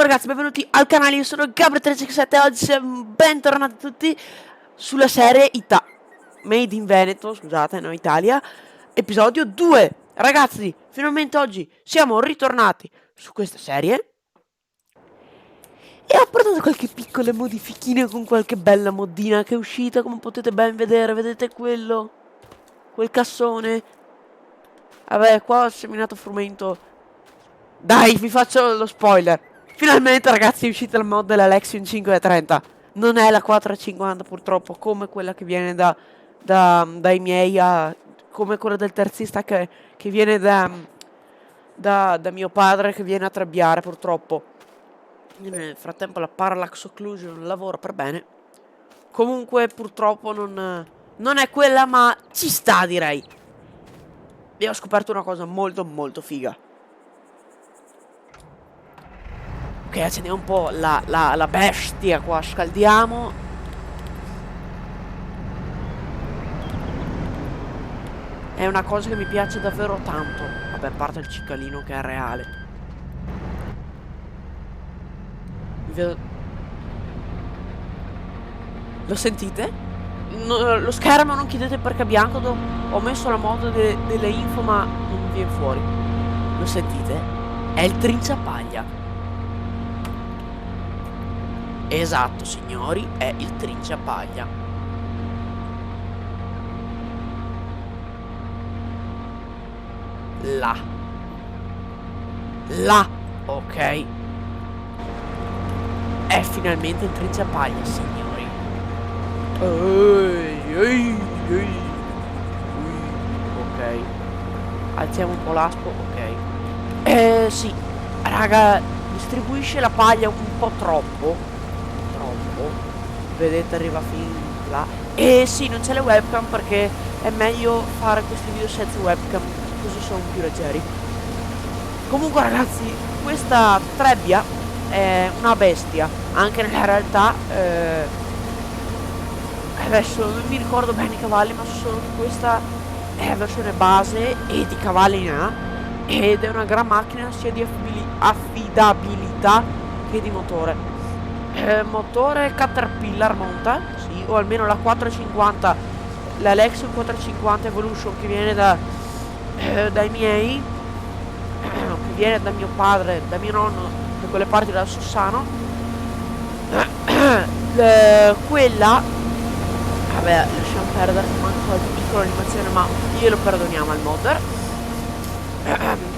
Salve ragazzi, benvenuti al canale, io sono Gabriel367 e oggi siamo bentornati tutti sulla serie Made in Veneto, scusate, no Italia, episodio 2. Ragazzi, finalmente oggi siamo ritornati su questa serie e ho portato qualche piccola modifichina con qualche bella moddina che è uscita, come potete ben vedere, vedete quel cassone? Vabbè, qua ho seminato frumento. Dai, vi faccio lo spoiler. Finalmente ragazzi è uscita la mod della Lexion 530. Non è la 450 purtroppo, come quella che viene dai miei, come quella del terzista che viene da mio padre, che viene a Trebbiare purtroppo. Nel frattempo la Parallax Occlusion lavora per bene. Comunque purtroppo non è quella, ma ci sta, direi. E ho scoperto una cosa molto molto figa. Ok, accendiamo un po' la bestia qua, scaldiamo. È una cosa che mi piace davvero tanto. Vabbè, a parte il cicalino che è reale. Lo sentite? No, lo schermo non chiedete perché è bianco. Ho messo la mod delle info ma non viene fuori. Lo sentite? È il trinciapaglia. Esatto signori, è il trinciapaglia. Là, ok. È finalmente il trinciapaglia signori. Ok. Alziamo un po' l'aspo, ok. Sì, raga, distribuisce la paglia un po' troppo. Vedete, arriva fin là. E sì, non c'è le webcam perché è meglio fare questi video senza webcam, così sono più leggeri. Comunque ragazzi, questa trebbia è una bestia. Anche nella realtà adesso non mi ricordo bene i cavalli, ma solo che questa è la versione base e di cavalli ne ha. Ed è una gran macchina sia di affidabilità che di motore. Motore Caterpillar monta, sì, o almeno la 450, la Lexion 450 Evolution che viene dai miei, che viene da mio padre, da mio nonno, da quelle parti della Sossano. Quella, vabbè, lasciamo perdere, manca qualche piccola animazione, ma glielo perdoniamo al modder.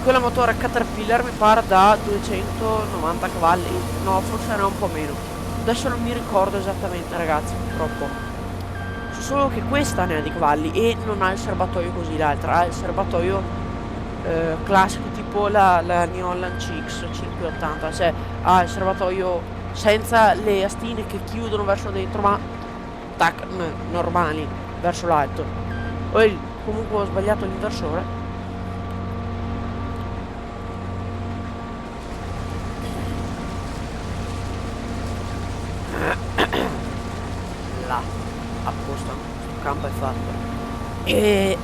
Quella motore Caterpillar mi pare da 290 cavalli, no, forse era un po' meno. Adesso non mi ricordo esattamente ragazzi, purtroppo. So solo che questa ne ha di cavalli e non ha il serbatoio così, l'altra ha il serbatoio classico tipo la New Holland CX 580, cioè ha il serbatoio senza le astine che chiudono verso dentro, ma tac, normali, verso l'alto. Poi comunque ho sbagliato l'inversore. Là, apposta, questo campo è fatto. E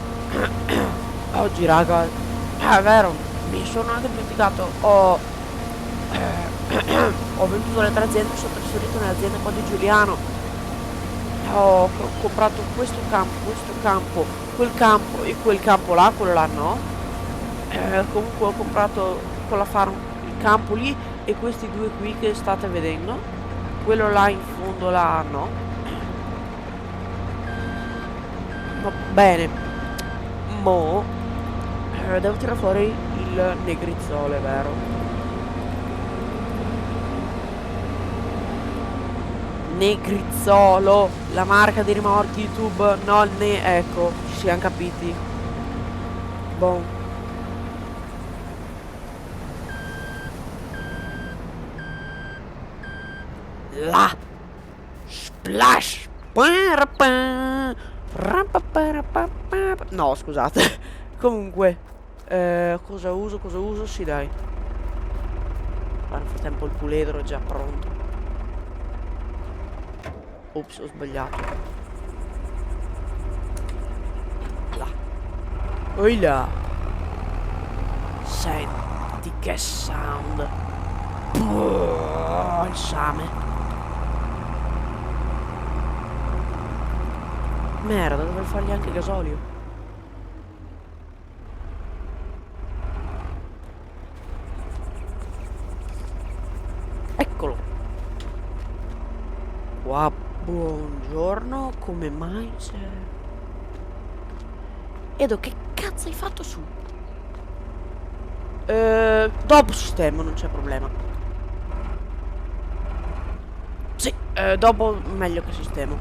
oggi raga, è vero, mi sono anche dimenticato, ho venduto le 3 aziende, sono trasferito nell'azienda qua di Giuliano. Ho comprato questo campo, quel campo e quel campo là, quello là no. Comunque ho comprato con la farm il campo lì e questi due qui che state vedendo. Quello là in fondo là no. Va bene. Mo devo tirare fuori il negrizzole, vero? Negrizzolo, la marca di rimorchi YouTube, no il ecco, ci siamo capiti. Boh. Là splash. No scusate. Comunque cosa uso? Sì dai. Nel frattempo il puledro è già pronto. Ops, ho sbagliato. Là. Oi là. Senti che sound. Balsame. Merda, dovrei fargli anche gasolio. Eccolo. Qua, buongiorno. Come mai c'è... Edo, che cazzo hai fatto su? Dopo sistema, non c'è problema. Sì, dopo meglio che sistema.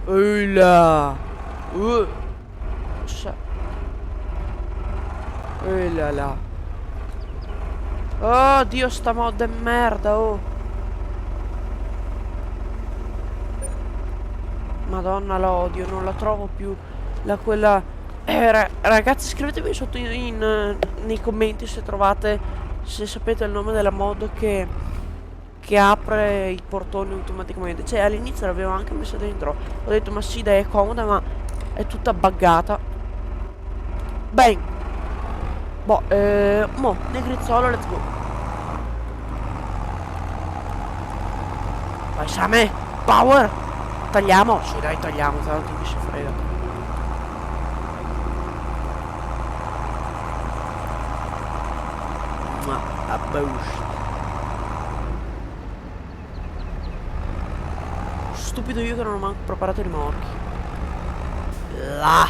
Là. Là là. Oh Dio, sta mod è merda, oh. Madonna, la odio, non la trovo più. Quella... ragazzi, scrivetemi sotto nei commenti se trovate, se sapete il nome della mod che apre i portoni automaticamente. Cioè, all'inizio l'avevo anche messa dentro. Ho detto, ma sì, dai, è comoda, ma è tutta buggata. Bang. Boh, mo, negrizzolo, let's go. Vai, Same, power. Tagliamo? Sì, dai, tagliamo, tanto mi si frega. Ma, a boost. Stupido io che non ho manco preparato i rimorchi. Là.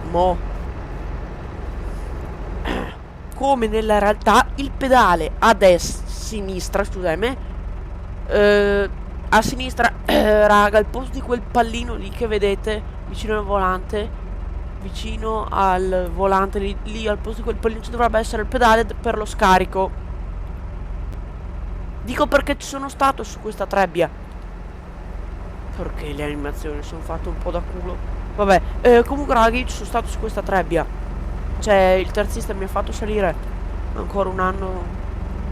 Mo. Come nella realtà il pedale a destra, sinistra, scusami, a sinistra, raga, al posto di quel pallino lì che vedete vicino al volante, lì al posto di quel pallino ci dovrebbe essere il pedale per lo scarico. Dico perché ci sono stato su questa trebbia. Perché le animazioni sono fatte un po' da culo. Vabbè, comunque ragazzi, ci sono stato su questa trebbia. Cioè, il terzista mi ha fatto salire ancora un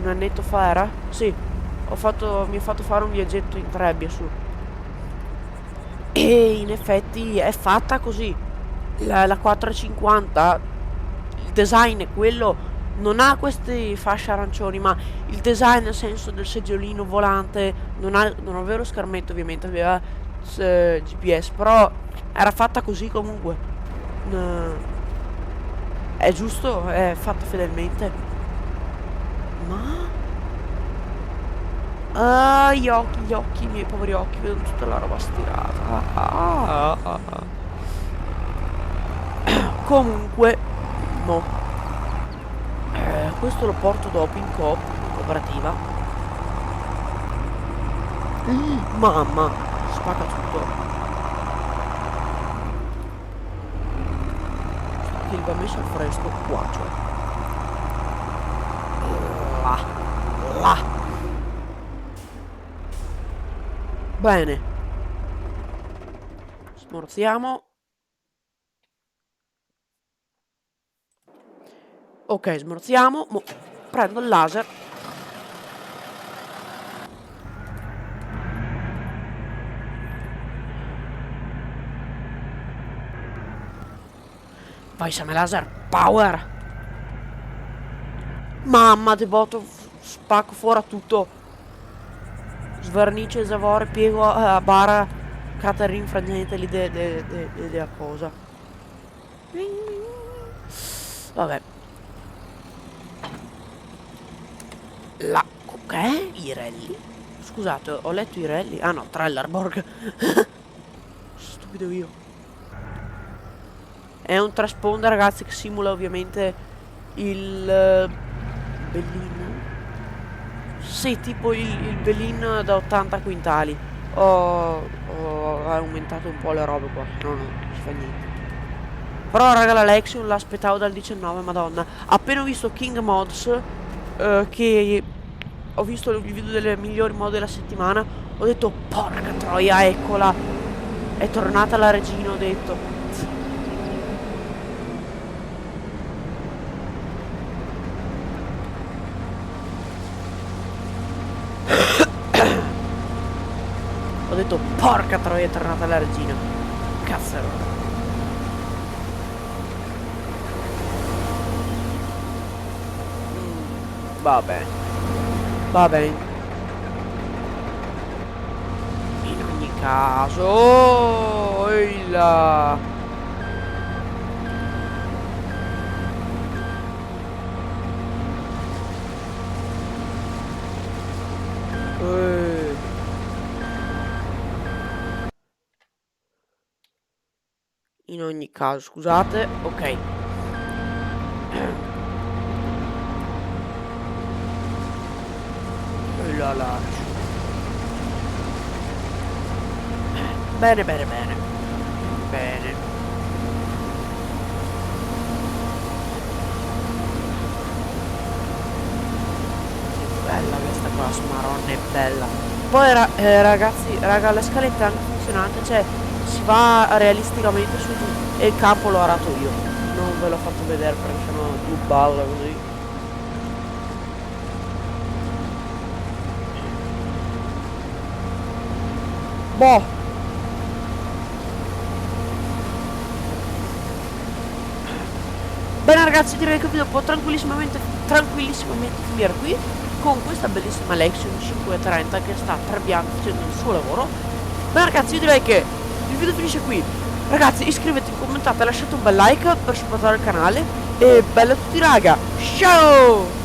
annetto fa era? Sì, mi ha fatto fare un viaggetto in trebbia su. E in effetti è fatta così. La 450, il design è quello. Non ha queste fasce arancioni, ma il design nel senso del seggiolino volante non aveva lo schermetto, ovviamente aveva GPS, però era fatta così comunque. È giusto, è fatta fedelmente. Ma gli occhi, i miei poveri occhi vedono tutta la roba stirata. Comunque no. Questo lo porto dopo in cooperativa. Mamma, spacca tutto. Che va messo al fresco qua, cioè. Là. Bene. Smorziamo. Ok, smorziamo. Prendo il laser. Vai, Same laser. Power. Mamma, devoto. Spacco fuori tutto. Svernice, zavore, piego a bara. Caterin frangente lì della cosa. Vabbè. Ok, i rally. Scusate, ho letto i rally. Ah no, Trelleborg. Stupido io. È un transponder, ragazzi, che simula ovviamente il Bellin. Sì, tipo il Bellin da 80 quintali. Ho aumentato un po' le robe qua. No, non si fa niente. Però, raga, la Lexion l'aspettavo dal 19, madonna. Appena ho visto King Mods, che ho visto il video delle migliori mod della settimana, ho detto, porca troia, eccola. È tornata la regina, ho detto. Ho detto, porca troia, è tornata la regina. Cazzo. Va bene. Va bene. In ogni caso... Oh, là. In ogni caso, scusate, ok. E la lascio. Bene, bene, bene. Bene. Che bella questa qua, Smaronna, è bella. Poi ragazzi, raga, la scaletta è anche funzionante, cioè si va realisticamente su tutto. E il campo l'ho arato io. Non ve l'ho fatto vedere perché sono due balle così. Boh. Bene ragazzi, direi che il video può tranquillissimamente finire qui con questa bellissima Lexion 530 che sta traviando, facendo il suo lavoro. Bene ragazzi, io direi che il video finisce qui. Ragazzi, iscrivetevi, commentate, lasciate un bel like per supportare il canale e bella a tutti raga. Ciao!